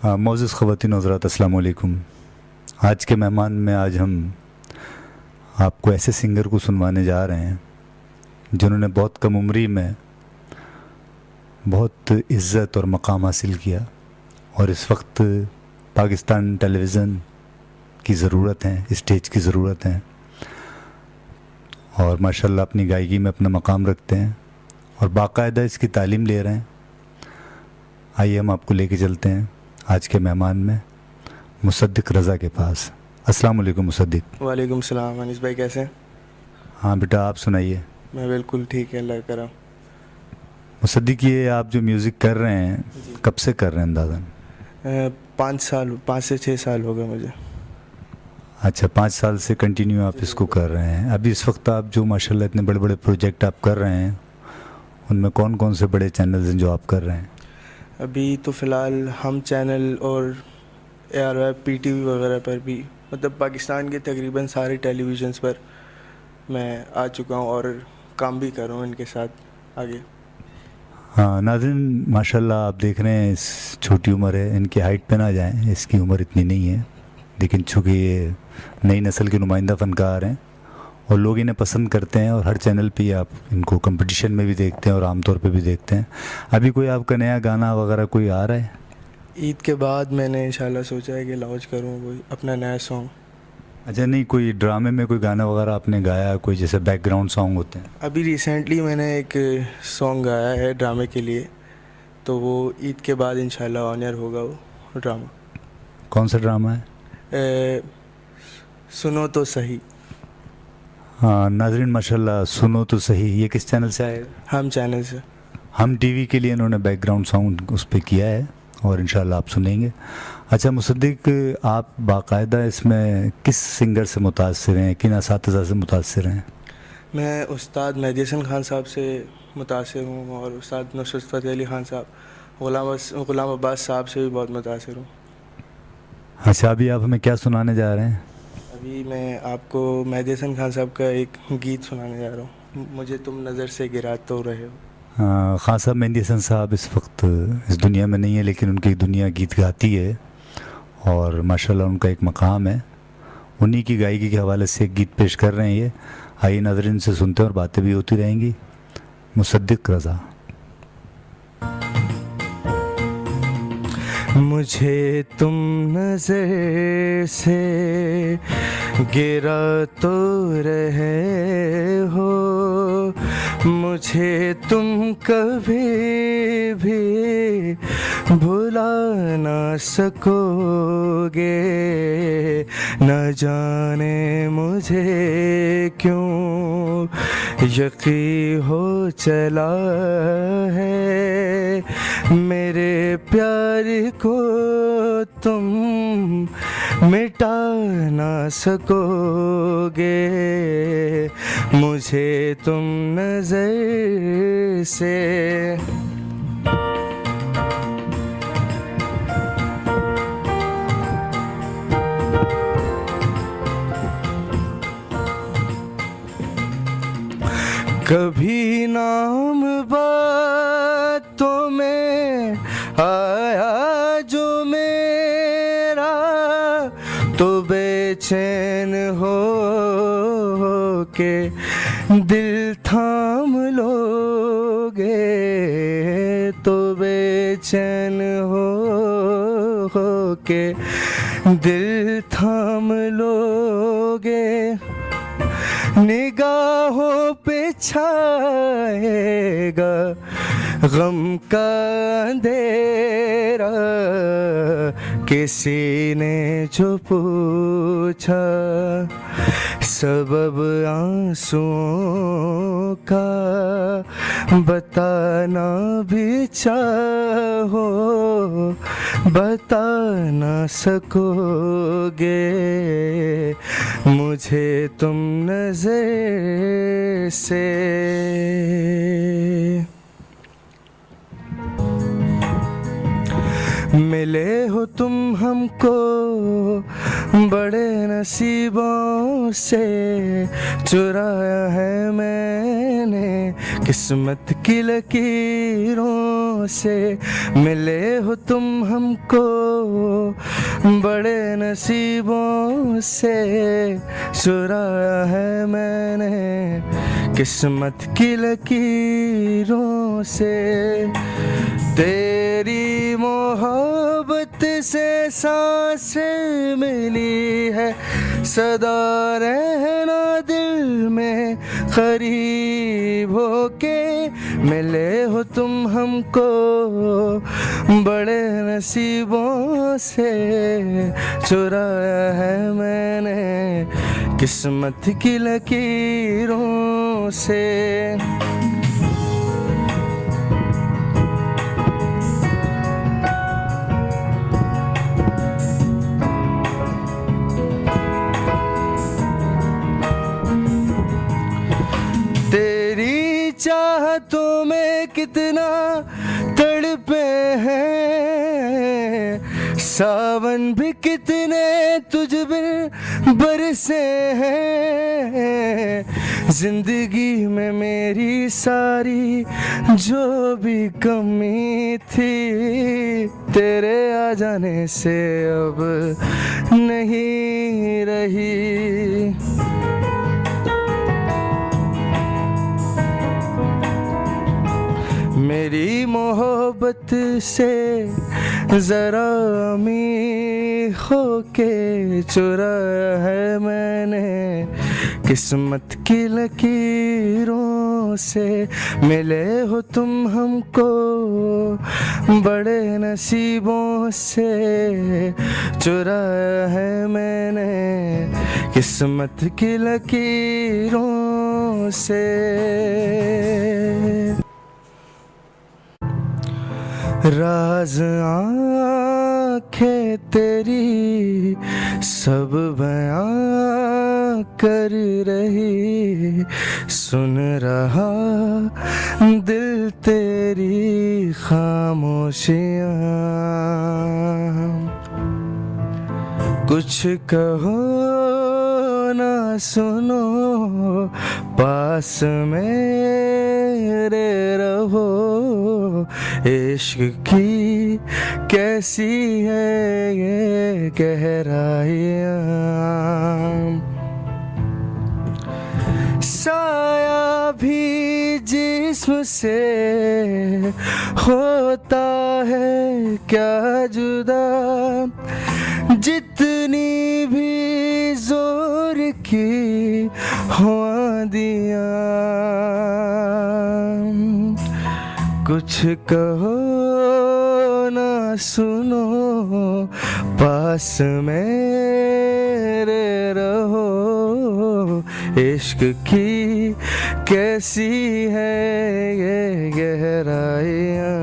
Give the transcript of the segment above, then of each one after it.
मोअज़्ज़ज़ ख़वातीन व हज़रात, अस्सलाम वालेकुम। आज के मेहमान में आज हम आपको ऐसे सिंगर को सुनवाने जा रहे हैं जिन्होंने बहुत कम उम्री में बहुत इज़्ज़त और मकाम हासिल किया और इस वक्त पाकिस्तान टेलीविज़न की ज़रूरत है, स्टेज की ज़रूरत है और माशाल्लाह अपनी गायकी में अपना मकाम रखते हैं और बाकायदा इसकी तालीम ले रहे हैं। आइए हम आपको लेके चलते हैं आज के मेहमान में मुसद्दिक़ रज़ा के पास। अस्सलाम वालेकुम मुसद्दिक़। वालेकुम सलाम। अनीस भाई कैसे हैं? हाँ बेटा, आप सुनाइए। मैं बिल्कुल ठीक है, अल्लाह करम। मुसद्दिक़, ये आप जो म्यूज़िक कर रहे हैं कब से कर रहे हैं अंदाज़न? 5 से 6 साल हो गए मुझे। अच्छा, 5 साल से कंटिन्यू आप इसको कर रहे हैं। अभी इस वक्त आप जो माशाल्लाह इतने बड़े बड़े प्रोजेक्ट आप कर रहे हैं उनमें कौन कौन से बड़े चैनल्स हैं जो आप कर रहे हैं? अभी तो फ़िलहाल हम चैनल और ARY PTV वगैरह पर भी, मतलब पाकिस्तान के तकरीबन सारे टेलीविज़न्स पर मैं आ चुका हूँ और काम भी कर रहा हूँ इनके साथ आगे। हाँ नाज़रीन, माशाल्लाह आप देख रहे हैं इस छोटी उम्र है, इनकी हाइट पे ना जाएं, इसकी उम्र इतनी नहीं है, लेकिन चूँकि ये नई नस्ल के नुमाइंदा फ़नकार हैं और लोग इन्हें पसंद करते हैं और हर चैनल पे आप इनको कंपटीशन में भी देखते हैं और आमतौर पे भी देखते हैं। अभी कोई आपका नया गाना वगैरह कोई आ रहा है? ईद के बाद मैंने इंशाल्लाह सोचा है कि लॉन्च करूँ कोई अपना नया सॉन्ग। अच्छा, नहीं कोई ड्रामे में कोई गाना वगैरह आपने गाया, कोई जैसे बैकग्राउंड सॉन्ग होते हैं? अभी रिसेंटली मैंने एक सॉन्ग गाया है ड्रामे के लिए, तो वो ईद के बाद इंशाल्लाह ऑन एयर होगा वो ड्रामा। कौन सा ड्रामा है? सुनो तो सही। हाँ नाज़रीन, माशाल्लाह सुनो तो सही, ये किस चैनल से आएगा? हम चैनल से। हम टीवी के लिए इन्होंने बैकग्राउंड सॉन्ग उस पर किया है और इंशाल्लाह आप सुनेंगे। अच्छा मुसद्दिक़, आप बाकायदा इसमें किस सिंगर से मुतासिर हैं, किन असातिज़ा से मुतासिर हैं? मैं उस्ताद मेहदी हसन खान साहब से मुतासिर हूँ और उस्ताद नुसरत फ़तेह अली खान साहब, ग़ुलाम अब्बास साहब से भी बहुत मुतासिर हूँ। अच्छा, अभी आप हमें क्या सुनाने जा रहे हैं? अभी मैं आपको मेहदी हसन खान साहब का एक गीत सुनाने जा रहा हूँ, मुझे तुम नज़र से गिरा तो रहे हो। खान साहब, मेहदी हसन साहब इस वक्त इस दुनिया में नहीं है, लेकिन उनकी दुनिया गीत गाती है और माशाल्लाह उनका एक मकाम है। उन्हीं की गायकी के हवाले से एक गीत पेश कर रहे हैं ये। आइए नाज़रीन से सुनते हैं और बातें भी होती रहेंगी। मुसद्दिक़ रज़ा। मुझे तुम नज़र से गिरा तो रहे हो, मुझे तुम कभी भी भुला ना सकोगे। न जाने मुझे क्यों यकीन हो चला है, मेरे प्यार को तुम मिटा ना सकोगे। मुझे तुम नज़र से कभी नाम बातों में आया जो मेरा, तो बेचैन हो के दिल थाम लोगे, तो बेचैन हो के दिल थाम लोगे। निगाहों पे छाएगा गम का अंधेरा, किसी ने जो पूछा सबब आंसुओं का, बताना भी चाहो बता ना सकोगे। मुझे तुम नज़र से मिले हो तुम हमको बड़े नसीबों से, चुराया है मैंने किस्मत की लकीरों से मिले हो तुम हमको, बड़े नसीबों से चुराया है मैंने किस्मत की लकीरों से। तेरी मोहब्बत से सांसें मिली है, सदा रहना दिल में करीब होके, मिले हो तुम हमको बड़े नसीबों से चुराया है मैंने किस्मत की लकीरों से। तेरी चाहतों में कितना तड़पे हैं, सावन भी कितने तुझ बिन बरसे हैं। जिंदगी में मेरी सारी जो भी कमी थी, तेरे आ जाने से अब नहीं रही। मेरी मोहब्बत से जरा अमीर होके चुराया है मैंने किस्मत की लकीरों से, मिले हो तुम हमको बड़े नसीबों से चुराया है मैंने किस्मत की लकीरों से। राज आँखें तेरी सब बयां कर रही, सुन रहा दिल तेरी खामोशियाँ। कुछ कहो ना सुनो, पास मेरे रहो, इश्क की कैसी है ये गहराइयाँ। साया भी जिस्म से होता है क्या जुदा, जितनी भी जोर की हो आंधियाँ। कुछ कहो ना सुनो, पास मेरे रहो, इश्क की कैसी है ये गहराइयाँ।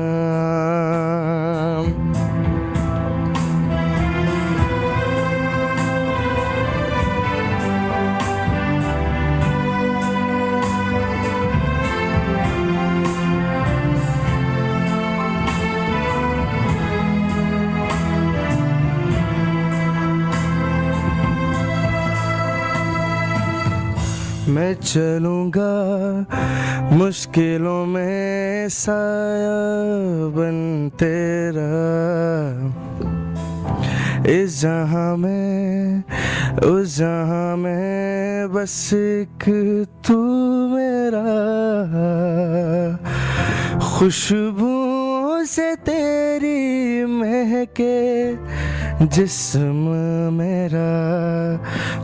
मैं चलूँगा मुश्किलों में साया बन तेरा, इस जहाँ में उस जहाँ में बस एक तू मेरा। खुशबू से तेरी महके जिस्म मेरा,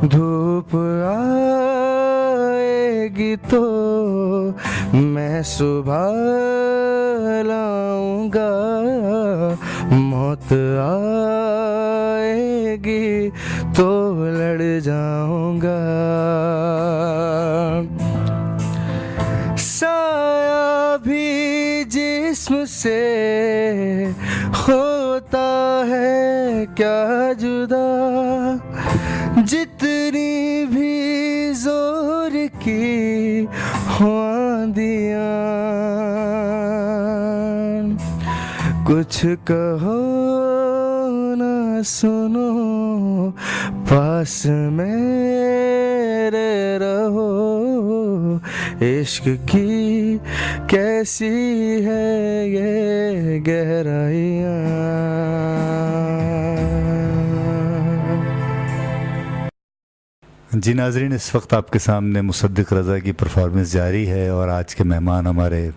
धूप आएगी तो मैं सुबह लाऊंगा, मौत आएगी तो लड़ जाऊंगा। साया भी जिस्म से होता है क्या जुदा, जितनी भी जोर की हो आंधियाँ। कुछ कहो ना सुनो, पास मेरे रहो, इश्क की कैसी है ये गहराइयाँ। जी नाजरीन, इस वक्त आपके सामने मुसद्दिक रज़ा की परफॉर्मेंस जारी है और आज के मेहमान हमारे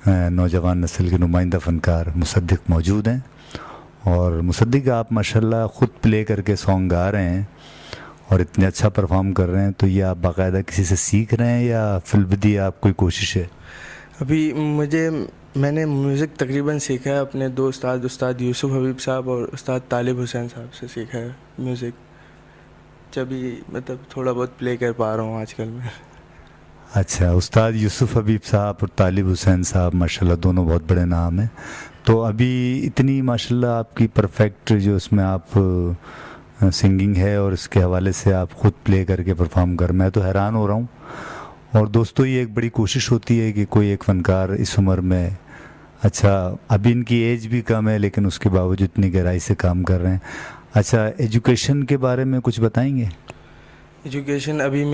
नौजवान नस्ल के नुमाइंदा फ़नकार मुसद्दिक मौजूद हैं। और मुसद्दिक, आप माशाल्लाह ख़ुद प्ले करके सॉन्ग गा रहे हैं और इतने अच्छा परफॉर्म कर रहे हैं, तो ये आप बाकायदा किसी से सीख रहे हैं या फिल्बदी आप कोई कोशिश है? अभी मैंने म्यूज़िक तकरीबन सीखा है अपने दो उस्ताद यूसुफ हबीब साहब और उस्ताद तालिब हुसैन साहब से सीखा है म्यूज़िक। जब ये मतलब थोड़ा बहुत प्ले कर पा रहा हूँ आजकल मैं। अच्छा, उस्ताद यूसुफ हबीब साहब और तालिब हुसैन साहब माशाल्लाह दोनों बहुत बड़े नाम हैं। तो अभी इतनी माशाल्लाह आपकी परफेक्ट जो इसमें आप सिंगिंग है और इसके हवाले से आप ख़ुद प्ले करके परफॉर्म कर, मैं तो हैरान हो रहा हूँ। और दोस्तों, ये एक बड़ी कोशिश होती है कि कोई एक फ़नकार इस उम्र में, अच्छा अभी इनकी एज भी कम है लेकिन उसके बावजूद इतनी गहराई से काम कर रहे हैं। अच्छा, एजुकेशन के बारे में कुछ बताएंगे? एजुकेशन अभी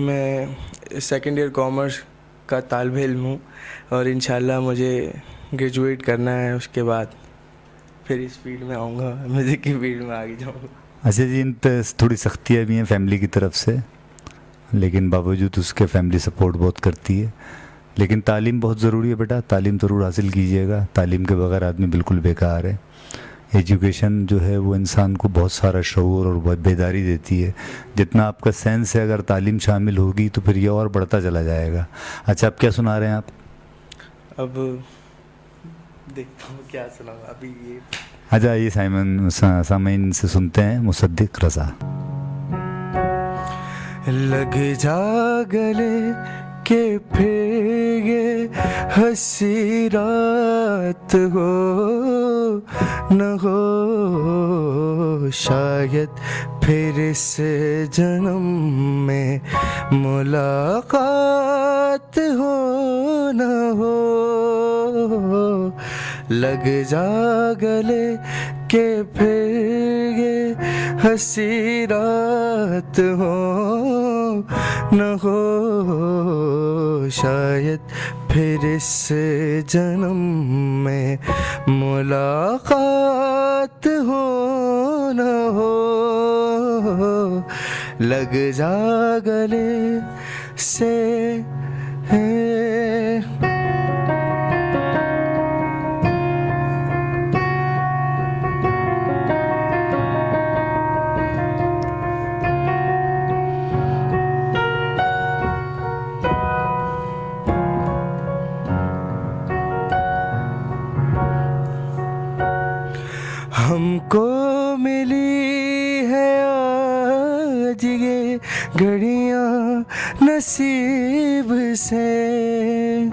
मैं सेकंड ईयर कॉमर्स का तालिब इल्म हूँ और इंशाल्लाह मुझे ग्रेजुएट करना है। उसके बाद फिर इस फील्ड में आऊँगा, म्यूज़िक की फील्ड में आगे जाऊँगा। अच्छा जी, इन पे थोड़ी सख्तियाँ भी हैं फैमिली की तरफ से, लेकिन बावजूद उसके फैमिली सपोर्ट बहुत करती है। लेकिन तालीम बहुत ज़रूरी है बेटा, तालीम ज़रूर हासिल कीजिएगा। तालीम के बगैर आदमी बिल्कुल बेकार है। एजुकेशन जो है वो इंसान को बहुत सारा शऊर और बहुत बेदारी देती है। जितना आपका सेंस है, अगर तालीम शामिल होगी तो फिर ये और बढ़ता चला जाएगा। अच्छा, आप क्या सुना रहे हैं आप? अब देखता हूँ क्या सुनाऊँ अभी ये। अच्छा, ये सामीन से सुनते हैं मुसद्दिक रज़ा। लग जा गले के फिर ये हंसी रात हो न हो, शायद फिर इस जन्म में मुलाकात हो न हो। लग जा गले के फिर ये हंसी रात हो न हो, शायद फिर इस जन्म में मुलाकात हो न हो। लग जा गले से हमको मिली है आज ये घड़ियाँ नसीब से,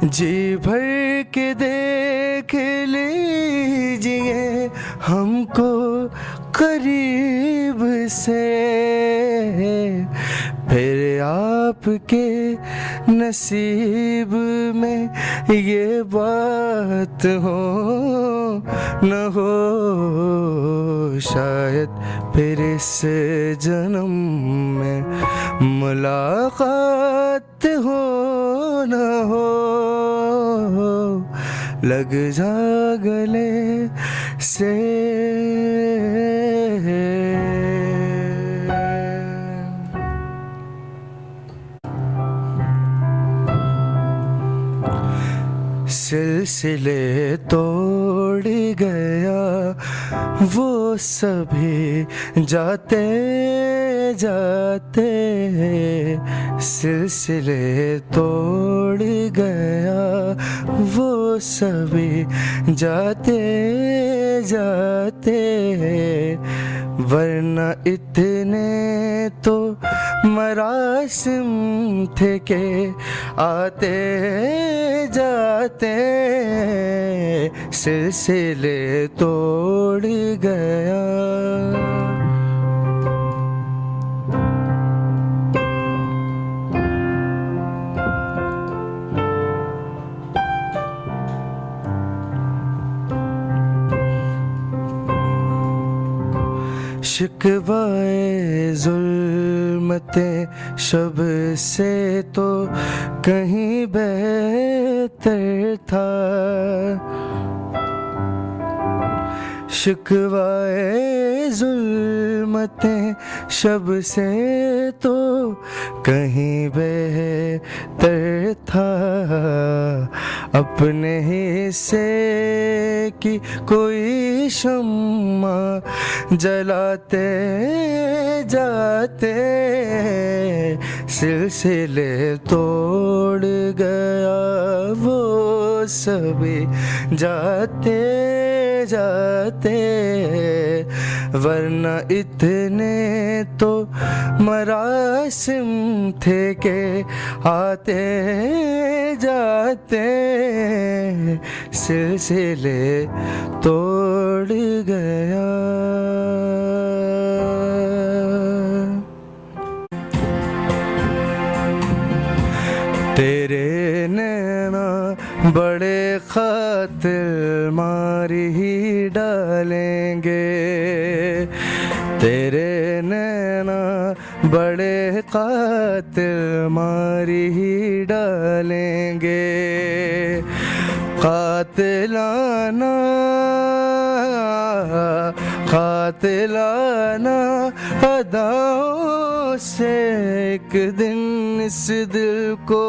जी भर के देख लीजिए हमको करीब से। फिर आपके नसीब में ये बात हो न हो, शायद फिर इस जन्म में मुलाकात हो न हो। लग जा गले से सिलसिले तोड़ गया वो सभी जाते जाते, सिलसिले तोड़ गया वो सभी जाते जाते। वरना इतने तो मरासिम थे के आते जाते सिलसिले तोड़ गया। शिकवाए जुल्मते शब से तो कहीं बेहतर था। शिकवाए जुल्मते शब से तो कहीं बेहतर था। अपने हिस्से की कोई शम्मा जलाते जाते सिलसिले तोड़ गया वो सभी जाते जाते। वरना इतने तो मरासिम थे के आते जाते सिलसिले तोड़ गया। तेरे नैना बड़े खातिर मार ही डालेंगे। तेरे नैना बड़े कातिल मार ही डालेंगे। कातिलाना कातिलाना अदाओं से एक दिन इस दिल को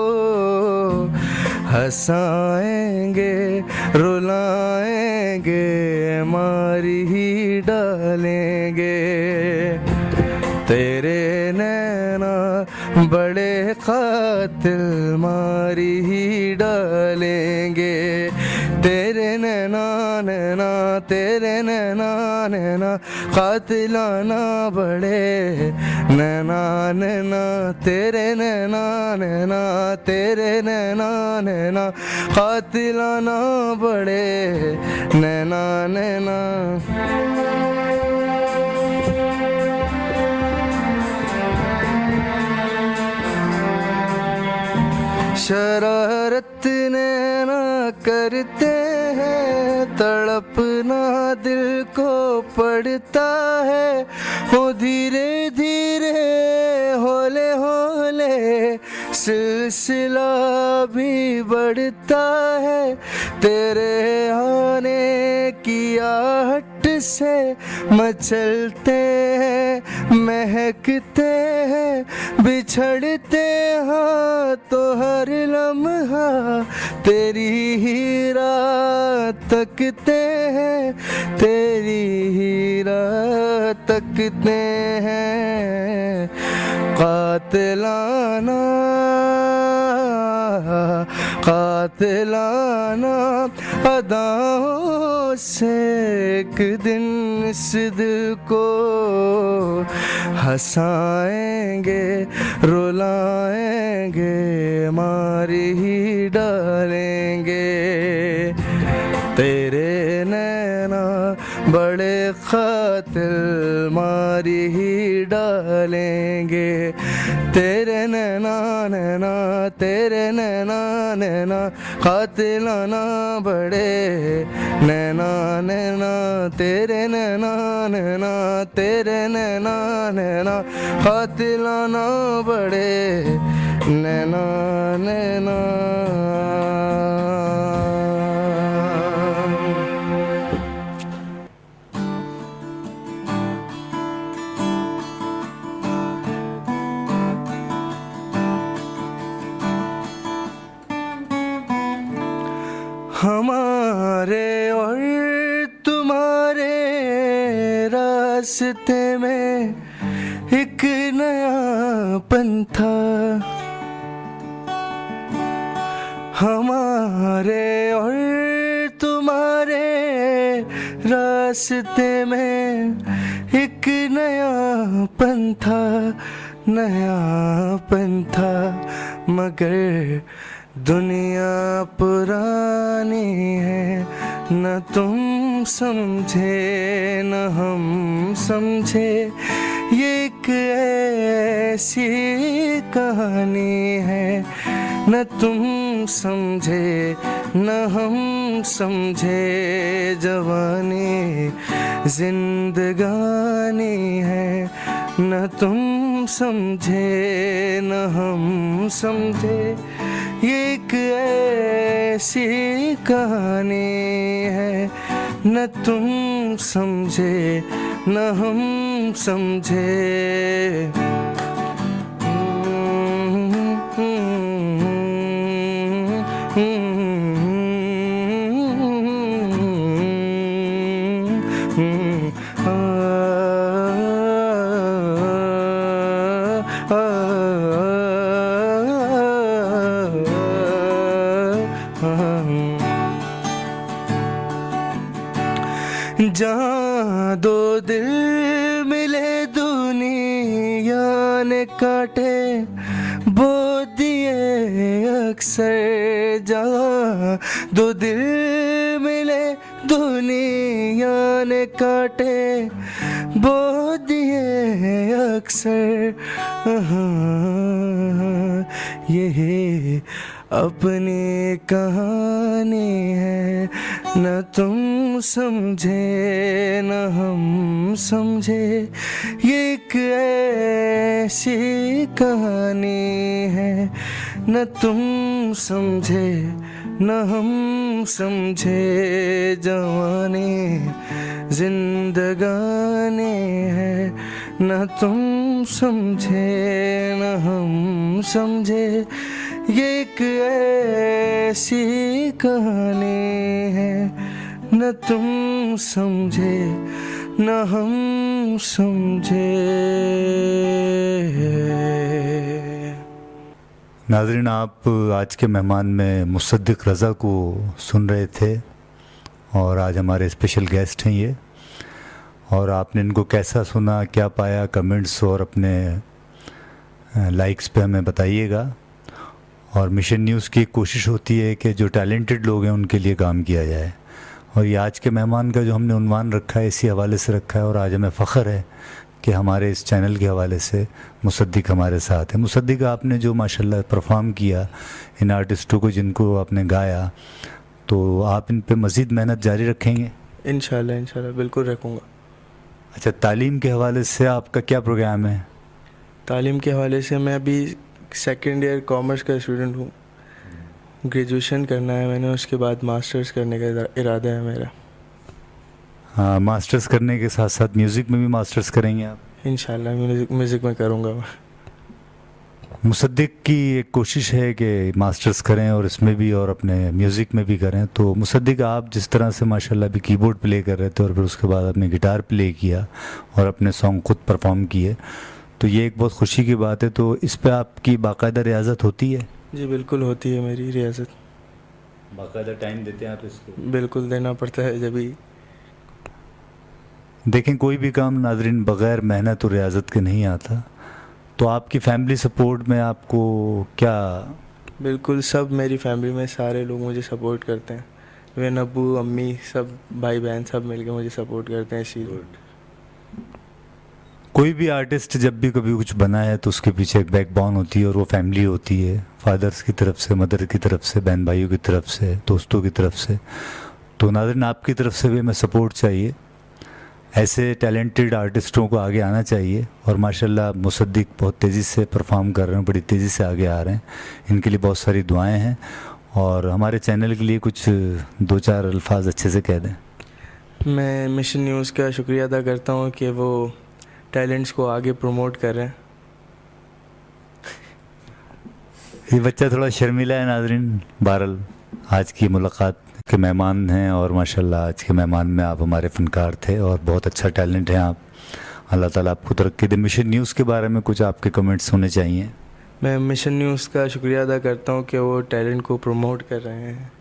हंसाएंगे रुलाएंगे मार ही डालेंगे। तेरे नैना बड़े कातिल मार ही डालेंगे। तेरे नैना नैना तेरे नैना नैना कातिलाना बड़े नैना नैना तेरे नैना नैना तेरे नैना नैना कातिलाना बड़े नैना नैना। शरारत नैना करते हैं तड़पना दिल को पड़ता है। हो धीरे धीरे होले होले सिलसिला भी बढ़ता है। तेरे आने की आहट से मचलते हैं महकते हैं बिछड़ते हैं तो हर लम्हा तेरी ही राह तकते हैं। तेरी ही राह तकते हैं। कातिलाना कातिलाना अदाओं से एक दिन इस दिल को हंसाएंगे रुलाएंगे मार ही डालेंगे। तेरे नैना बड़े कातिल मार ही डालेंगे। तेरे नैना नैना तेरे नैना नैना कातिलाना बड़े नैना नैना तेरे नैना नैना तेरे नैना नैना कातिलाना बड़े नैना नैना। हमारे और तुम्हारे रास्ते में एक नया पंथा। हमारे और तुम्हारे रास्ते में एक नया पंथा नया पंथा। मगर दुनिया पुरानी है न तुम समझे न हम समझे। ये एक ऐसी कहानी है न तुम समझे न हम समझे, जवानी जिंदगानी है न तुम समझे न हम समझे। ये एक ऐसी कहानी है न तुम समझे न हम समझे। जहाँ दो दिल मिले दुनिया ने काटे बो दिए अक्सर, जहाँ दो दिल मिले दुनिया ने काटे बो दिए अक्सर। यही अपनी कहानी है न तुम समझे न हम समझे। ये एक ऐसी कहानी है न तुम समझे न हम समझे, जवानी जिंदगानी है न तुम समझे न हम समझे। ये एक ऐसी कहानी है न तुम समझे न हम समझे। नाज़रीन, आप आज के मेहमान में मुसद्दिक रज़ा को सुन रहे थे और आज हमारे स्पेशल गेस्ट हैं ये। और आपने इनको कैसा सुना, क्या पाया, कमेंट्स और अपने लाइक्स पे हमें बताइएगा। और मिशन न्यूज़ की कोशिश होती है कि जो टैलेंटेड लोग हैं उनके लिए काम किया जाए। और ये आज के मेहमान का जो हमने उन्वान रखा है इसी हवाले से रखा है। और आज हमें फ़ख्र है कि हमारे इस चैनल के हवाले से मुसद्दिक हमारे साथ है। मुसद्दिक, आपने जो माशाल्लाह परफॉर्म किया इन आर्टिस्टों को जिनको आपने गाया, तो आप इन पे मज़ीद मेहनत जारी रखेंगे? इंशाल्लाह इंशाल्लाह बिल्कुल रखूँगा। अच्छा, तालीम के हवाले से आपका क्या प्रोग्राम है? तालीम के हवाले से मैं अभी सेकेंड ईयर कॉमर्स का स्टूडेंट हूँ। ग्रेजुएशन करना है मैंने, उसके बाद मास्टर्स करने का इरादा है मेरा। हाँ, मास्टर्स करने के साथ साथ म्यूज़िक में भी मास्टर्स करेंगे आप? इंशाल्लाह म्यूज़िक में करूँगा मैं। मुसद्दिक की एक कोशिश है कि मास्टर्स करें और इसमें भी और अपने म्यूज़िक में भी करें। तो मुसद्दिक, आप जिस तरह से माशाल्लाह अभी कीबोर्ड प्ले कर रहे थे और फिर उसके बाद आपने गिटार प्ले किया और अपने सॉन्ग खुद परफॉर्म किए, तो ये एक बहुत खुशी की बात है। तो इस पे आपकी बाकायदा रियाजत होती है? जी बिल्कुल होती है मेरी रियाजत। बाकायदा टाइम देते हैं आप इसको? बिल्कुल देना पड़ता है। जब भी देखें, कोई भी काम नाज़रीन बग़ैर मेहनत और रियाजत के नहीं आता। तो आपकी फैमिली सपोर्ट में आपको क्या? बिल्कुल, सब मेरी फैमिली में सारे लोग मुझे सपोर्ट करते हैं। मेरे अब्बू अम्मी सब भाई बहन सब मिलके मुझे सपोर्ट करते हैं इस चीज़ में। कोई भी आर्टिस्ट जब भी कभी कुछ बना है तो उसके पीछे एक बैकबोन होती है और वो फैमिली होती है, फादर्स की तरफ से, मदर की तरफ से, बहन भाइयों की तरफ से, दोस्तों की तरफ से। तो नाज़रीन, आपकी तरफ से भी हमें सपोर्ट चाहिए। ऐसे टैलेंटेड आर्टिस्टों को आगे आना चाहिए। और माशाल्लाह मुसद्दिक बहुत तेज़ी से परफॉर्म कर रहे हैं, बड़ी तेज़ी से आगे आ रहे हैं। इनके लिए बहुत सारी दुआएं हैं। और हमारे चैनल के लिए कुछ 2-4 अल्फाज अच्छे से कह दें। मैं मिशन न्यूज़ का शुक्रिया अदा करता हूँ कि वो टैलेंट्स को आगे प्रमोट कर रहे हैं। ये बच्चा थोड़ा शर्मिला है नाज़रीन। बहरहाल आज की मुलाकात के मेहमान हैं और माशाल्लाह आज के मेहमान में आप हमारे फ़नकार थे और बहुत अच्छा टैलेंट है आप। अल्लाह ताला आपको तरक्की दे। मिशन न्यूज़ के बारे में कुछ आपके कमेंट्स होने चाहिए। मैं मिशन न्यूज़ का शुक्रिया अदा करता हूँ कि वो टैलेंट को प्रमोट कर रहे हैं।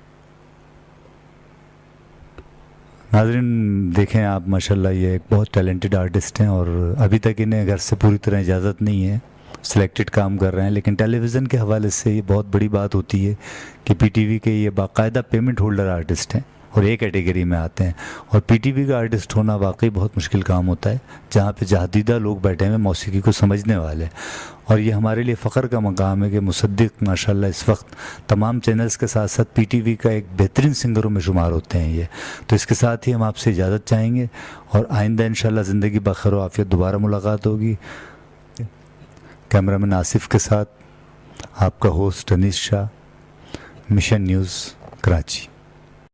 नाज़रीन देखें आप, माशाल्लाह ये एक बहुत टैलेंटेड आर्टिस्ट हैं और अभी तक इन्हें घर से पूरी तरह इजाज़त नहीं है, सिलेक्टेड काम कर रहे हैं। लेकिन टेलीविज़न के हवाले से ये बहुत बड़ी बात होती है कि पीटीवी के ये बाकायदा पेमेंट होल्डर आर्टिस्ट हैं और ए कैटेगरी में आते हैं। और पीटीवी का आर्टिस्ट होना वाकई बहुत मुश्किल काम होता है, जहाँ पे जहादीदा लोग बैठे हैं मौसीकी को समझने वाले। और ये हमारे लिए फ़ख्र का मकाम है कि मुसद्दिक़ माशाल्लाह इस वक्त तमाम चैनल्स के साथ साथ पीटीवी का एक बेहतरीन सिंगरों में शुमार होते हैं ये। तो इसके साथ ही हम आपसे इजाज़त चाहेंगे और आइंदा इंशाल्लाह ज़िंदगी बखैर व आफ़ियत दोबारा मुलाकात होगी। कैमरामैन आसिफ के साथ आपका host Anees Shah, Mission News, Karachi.